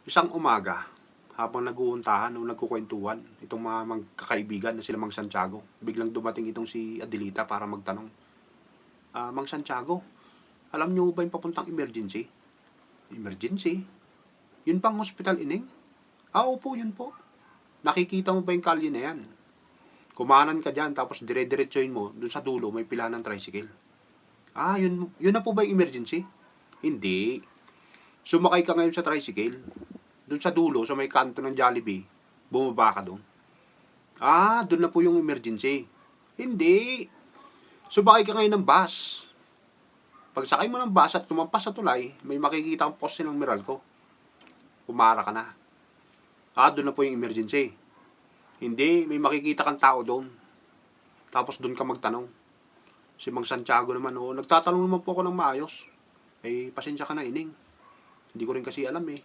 Isang umaga, habang nag-uuntahan o nagkukwentuhan itong mga magkakaibigan na sila Mang Santiago, biglang dumating itong si Adelita para magtanong, Mang Santiago, alam niyo ba yung papuntang emergency? Emergency? Yun pang hospital, ining? Opo, yun po. Nakikita mo ba yung kalye na yan? Kumanan ka dyan, tapos dire-diretsoin mo, dun sa dulo, may pila ng tricycle. Yun na po ba yung emergency? Hindi. Sumakay ka ngayon sa tricycle, dun sa dulo, sa may kanto ng Jollibee, bumaba ka doon. Doon na po yung emergency. Hindi. Sumakay ka ngayon ng bus. Pagsakay mo ng bus at tumampas sa tulay, may makikita ang poste ng Meralco. Pumara ka na. Doon na po yung emergency. Hindi, may makikita kang tao doon. Tapos doon ka magtanong. Si Mang Santiago naman, nagtatanong naman po ako ng maayos. Pasensya ka na, ining. Hindi ko rin kasi alam eh.